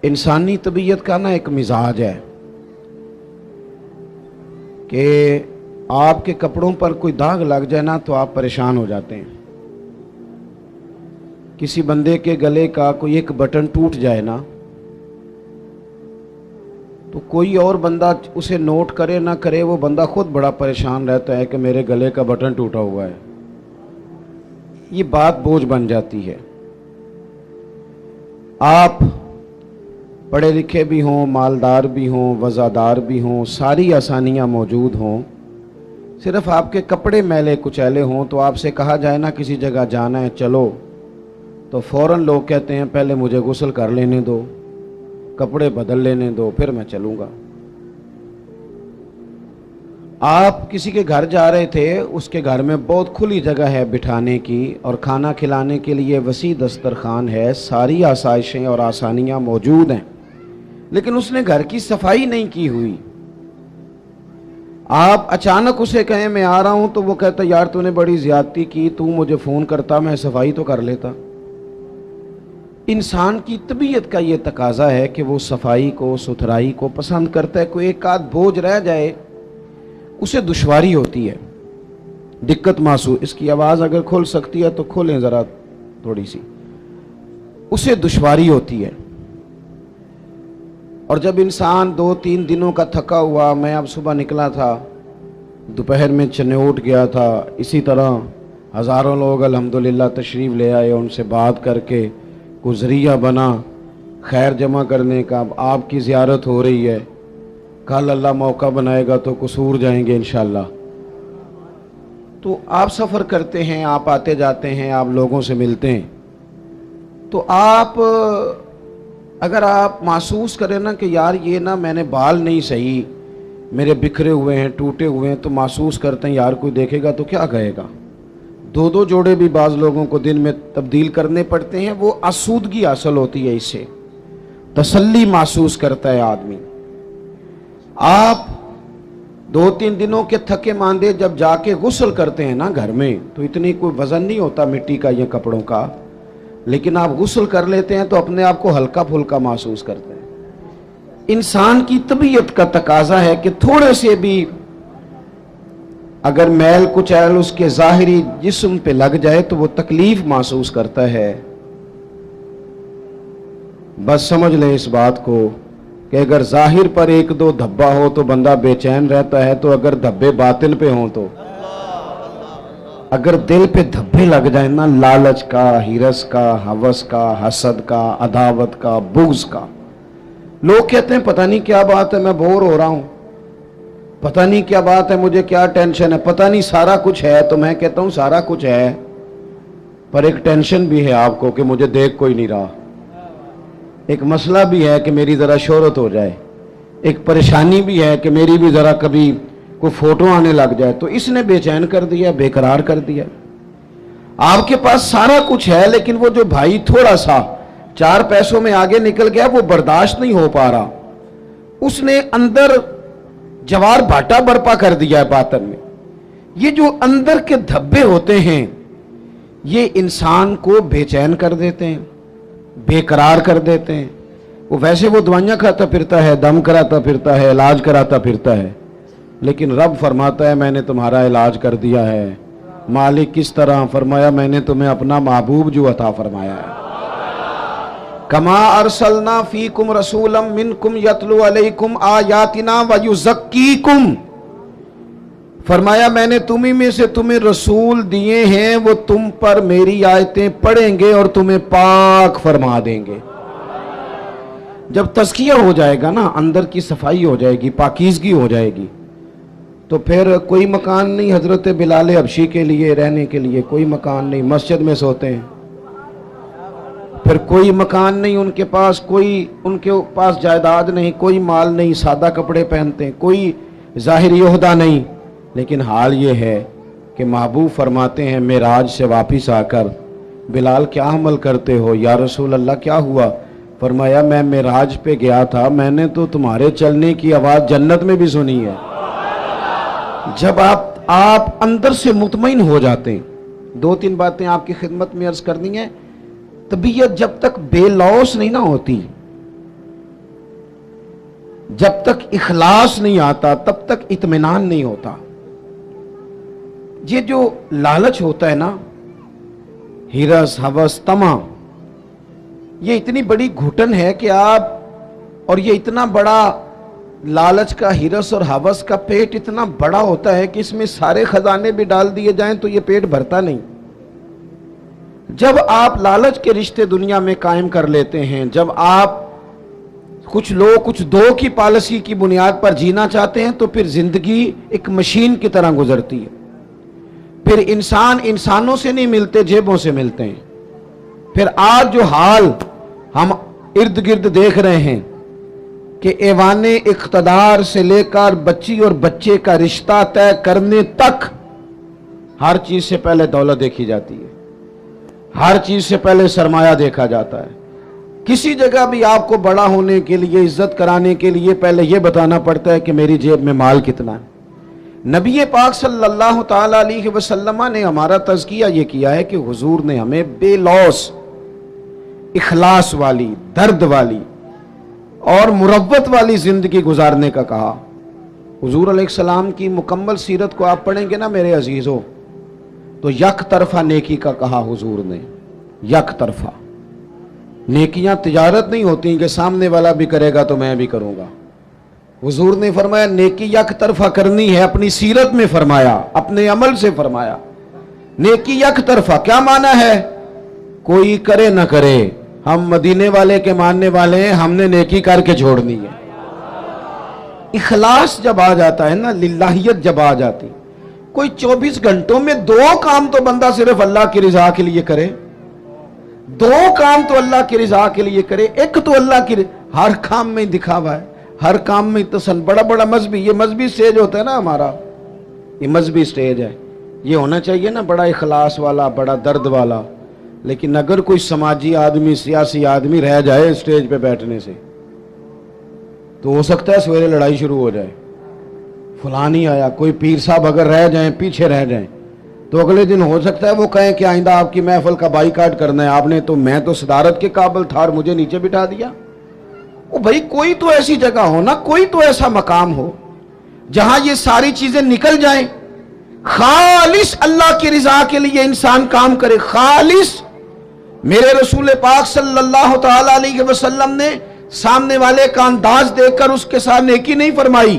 انسانی طبیعت کا نا ایک مزاج ہے کہ آپ کے کپڑوں پر کوئی داغ لگ جائے نا تو آپ پریشان ہو جاتے ہیں. کسی بندے کے گلے کا کوئی ایک بٹن ٹوٹ جائے نا تو کوئی اور بندہ اسے نوٹ کرے نہ کرے، وہ بندہ خود بڑا پریشان رہتا ہے کہ میرے گلے کا بٹن ٹوٹا ہوا ہے. یہ بات بوجھ بن جاتی ہے. آپ پڑھے لکھے بھی ہوں، مالدار بھی ہوں، وزادار بھی ہوں، ساری آسانیاں موجود ہوں، صرف آپ کے کپڑے میلے کچیلے ہوں تو آپ سے کہا جائے نا کسی جگہ جانا ہے چلو، تو فوراً لوگ کہتے ہیں پہلے مجھے غسل کر لینے دو، کپڑے بدل لینے دو، پھر میں چلوں گا. آپ کسی کے گھر جا رہے تھے، اس کے گھر میں بہت کھلی جگہ ہے بٹھانے کی اور کھانا کھلانے کے لیے وسیع دسترخوان ہے، ساری آسائشیں اور آسانیاں موجود ہیں، لیکن اس نے گھر کی صفائی نہیں کی ہوئی. آپ اچانک اسے کہیں میں آ رہا ہوں تو وہ کہتا یار تو نے بڑی زیادتی کی، تو مجھے فون کرتا میں صفائی تو کر لیتا. انسان کی طبیعت کا یہ تقاضا ہے کہ وہ صفائی کو، ستھرائی کو پسند کرتا ہے. کوئی ایک آدھ بوجھ رہ جائے اسے دشواری ہوتی ہے، دقت محسوس. اس کی آواز اگر کھل سکتی ہے تو کھولیں ذرا تھوڑی سی. اسے دشواری ہوتی ہے. اور جب انسان 2-3 دنوں کا تھکا ہوا، میں اب صبح نکلا تھا، دوپہر میں چنوٹ گیا تھا، اسی طرح ہزاروں لوگ الحمدللہ تشریف لے آئے، ان سے بات کر کے کوئی ذریعہ بنا خیر جمع کرنے کا. اب آپ کی زیارت ہو رہی ہے، کل اللہ موقع بنائے گا تو قصور جائیں گے انشاءاللہ. تو آپ سفر کرتے ہیں، آپ آتے جاتے ہیں، آپ لوگوں سے ملتے ہیں، تو آپ اگر آپ محسوس کریں نا کہ یار یہ نا میں نے بال نہیں صحیح، میرے بکھرے ہوئے ہیں، ٹوٹے ہوئے ہیں، تو محسوس کرتے ہیں یار کوئی دیکھے گا تو کیا کہے گا. 2 جوڑے بھی بعض لوگوں کو دن میں تبدیل کرنے پڑتے ہیں. وہ آسودگی حاصل ہوتی ہے، اس سے تسلی محسوس کرتا ہے آدمی. آپ 2-3 دنوں کے تھکے ماندے جب جا کے غسل کرتے ہیں نا گھر میں تو اتنی کوئی وزن نہیں ہوتا مٹی کا یا کپڑوں کا، لیکن آپ غسل کر لیتے ہیں تو اپنے آپ کو ہلکا پھلکا محسوس کرتے ہیں. انسان کی طبیعت کا تقاضا ہے کہ تھوڑے سے بھی اگر میل کچیل اس کے ظاہری جسم پہ لگ جائے تو وہ تکلیف محسوس کرتا ہے. بس سمجھ لیں اس بات کو کہ اگر ظاہر پر 1-2 دھبا ہو تو بندہ بے چین رہتا ہے، تو اگر دھبے باطن پہ ہوں تو اگر دل پہ دھبے لگ جائیں نا، لالچ کا، ہرس کا، ہوس کا، حسد کا، عداوت کا، بغض کا، لوگ کہتے ہیں پتہ نہیں کیا بات ہے میں بور ہو رہا ہوں، پتہ نہیں کیا بات ہے مجھے کیا ٹینشن ہے، پتہ نہیں سارا کچھ ہے. تو میں کہتا ہوں سارا کچھ ہے پر ایک ٹینشن بھی ہے آپ کو کہ مجھے دیکھ کوئی نہیں رہا، ایک مسئلہ بھی ہے کہ میری ذرا شہرت ہو جائے، ایک پریشانی بھی ہے کہ میری بھی ذرا کبھی کوئی فوٹو آنے لگ جائے. تو اس نے بے چین کر دیا، بے قرار کر دیا. آپ کے پاس سارا کچھ ہے لیکن وہ جو بھائی تھوڑا سا 4 پیسوں میں آگے نکل گیا وہ برداشت نہیں ہو پا رہا، اس نے اندر جوار بھاٹا برپا کر دیا ہے باطن میں. یہ جو اندر کے دھبے ہوتے ہیں یہ انسان کو بے چین کر دیتے ہیں، بے قرار کر دیتے ہیں. وہ ویسے وہ دوائیاں کھاتا پھرتا ہے، دم کراتا پھرتا ہے، علاج کراتا پھرتا ہے، لیکن رب فرماتا ہے میں نے تمہارا علاج کر دیا ہے. مالک کس طرح؟ فرمایا میں نے تمہیں اپنا محبوب جو عطا فرمایا ہے. کما ارسلنا فیکم رسولا منکم یتلو علیکم آیاتنا ویزکیکم. فرمایا میں نے تمہیں میں سے تمہیں رسول دیے ہیں، وہ تم پر میری آیتیں پڑھیں گے اور تمہیں پاک فرما دیں گے. جب تزکیہ ہو جائے گا نا، اندر کی صفائی ہو جائے گی، پاکیزگی ہو جائے گی، تو پھر کوئی مکان نہیں حضرت بلال حبشی کے لیے رہنے کے لیے، کوئی مکان نہیں، مسجد میں سوتے ہیں. پھر کوئی مکان نہیں ان کے پاس، کوئی ان کے پاس جائیداد نہیں، کوئی مال نہیں، سادہ کپڑے پہنتے ہیں، کوئی ظاہری عہدہ نہیں. لیکن حال یہ ہے کہ محبوب فرماتے ہیں معراج سے واپس آ کر بلال کیا عمل کرتے ہو؟ یا رسول اللہ کیا ہوا؟ فرمایا میں معراج پہ گیا تھا، میں نے تو تمہارے چلنے کی آواز جنت میں بھی سنی ہے. جب آپ اندر سے مطمئن ہو جاتے ہیں. 2-3 باتیں آپ کی خدمت میں عرض کرنی ہیں. طبیعت جب تک بے لوث نہیں نہ ہوتی، جب تک اخلاص نہیں آتا تب تک اطمینان نہیں ہوتا. یہ جو لالچ ہوتا ہے نا، ہرس ہوس طمع، یہ اتنی بڑی گھٹن ہے کہ آپ، اور یہ اتنا بڑا لالچ کا، ہرس اور ہوس کا پیٹ اتنا بڑا ہوتا ہے کہ اس میں سارے خزانے بھی ڈال دیے جائیں تو یہ پیٹ بھرتا نہیں. جب آپ لالچ کے رشتے دنیا میں قائم کر لیتے ہیں، جب آپ کچھ لوگ کچھ دو کی پالیسی کی بنیاد پر جینا چاہتے ہیں، تو پھر زندگی ایک مشین کی طرح گزرتی ہے. پھر انسان انسانوں سے نہیں ملتے، جیبوں سے ملتے ہیں. پھر آج جو حال ہم ارد گرد دیکھ رہے ہیں کہ ایوان اقتدار سے لے کر بچی اور بچے کا رشتہ طے کرنے تک ہر چیز سے پہلے دولت دیکھی جاتی ہے، ہر چیز سے پہلے سرمایہ دیکھا جاتا ہے. کسی جگہ بھی آپ کو بڑا ہونے کے لیے، عزت کرانے کے لیے پہلے یہ بتانا پڑتا ہے کہ میری جیب میں مال کتنا ہے. نبی پاک صلی اللہ تعالی علیہ وسلم نے ہمارا تزکیہ یہ کیا ہے کہ حضور نے ہمیں بے لوث، اخلاص والی، درد والی اور مروت والی زندگی گزارنے کا کہا. حضور علیہ السلام کی مکمل سیرت کو آپ پڑھیں گے نا میرے عزیزوں، تو یک طرفہ نیکی کا کہا حضور نے. یک طرفہ نیکیاں تجارت نہیں ہوتی کہ سامنے والا بھی کرے گا تو میں بھی کروں گا. حضور نے فرمایا نیکی یک طرفہ کرنی ہے. اپنی سیرت میں فرمایا، اپنے عمل سے فرمایا نیکی یک طرفہ. کیا معنی ہے؟ کوئی کرے نہ کرے، ہم مدینے والے کے ماننے والے ہیں، ہم نے نیکی کر کے چھوڑنی ہے. اخلاص جب آ جاتا ہے نا، للہیت جب آ جاتی، کوئی 24 گھنٹوں میں 2 کام تو بندہ صرف اللہ کی رضا کے لیے کرے. 2 کام تو اللہ کی رضا کے لیے کرے. ایک تو اللہ کی ہر کام میں دکھاوا ہے، ہر کام میں تسن. بڑا بڑا مذہبی، یہ مذہبی سٹیج ہوتا ہے نا ہمارا، یہ مذہبی سٹیج ہے. یہ ہونا چاہیے نا بڑا اخلاص والا، بڑا درد والا. لیکن اگر کوئی سماجی آدمی، سیاسی آدمی رہ جائے سٹیج پہ بیٹھنے سے، تو ہو سکتا ہے سویرے لڑائی شروع ہو جائے. فلاں نہیں آیا. کوئی پیر صاحب اگر رہ جائیں، پیچھے رہ جائیں، تو اگلے دن ہو سکتا ہے وہ کہیں کہ آئندہ آپ کی محفل کا بائیکاٹ کرنا ہے. آپ نے تو، میں تو صدارت کے قابل تھا اور مجھے نیچے بٹھا دیا. وہ بھائی کوئی تو ایسی جگہ ہو نا، کوئی تو ایسا مقام ہو جہاں یہ ساری چیزیں نکل جائیں. خالص اللہ کی رضا کے لیے انسان کام کرے. خالص. میرے رسول پاک صلی اللہ تعالی علیہ وسلم نے سامنے والے کا انداز دیکھ کر اس کے ساتھ نیکی نہیں فرمائی،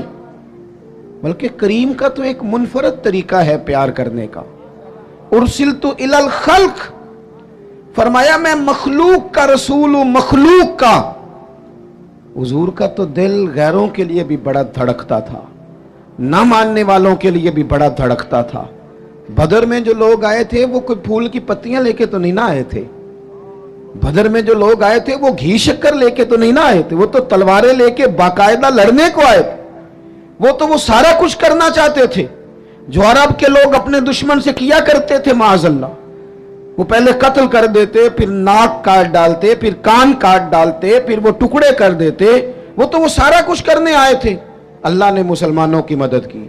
بلکہ کریم کا تو ایک منفرد طریقہ ہے پیار کرنے کا. ارسلت الی الخلق، فرمایا میں مخلوق کا رسول ہوں، مخلوق کا. حضور کا تو دل غیروں کے لیے بھی بڑا دھڑکتا تھا، نہ ماننے والوں کے لیے بھی بڑا دھڑکتا تھا. بدر میں جو لوگ آئے تھے وہ کوئی پھول کی پتیاں لے کے تو نہیں نہ آئے تھے. بدر میں جو لوگ آئے تھے وہ گھی شکر لے کے تو نہیں نہ آئے تھے. وہ تو تلواریں لے کے باقاعدہ لڑنے کو آئے تھے. وہ سارا کچھ کرنا چاہتے تھے جو عرب کے لوگ اپنے دشمن سے کیا کرتے تھے. معاذ اللہ، وہ پہلے قتل کر دیتے، پھر ناک کاٹ ڈالتے، پھر کان کاٹ ڈالتے، پھر وہ ٹکڑے کر دیتے. وہ سارا کچھ کرنے آئے تھے. اللہ نے مسلمانوں کی مدد کی.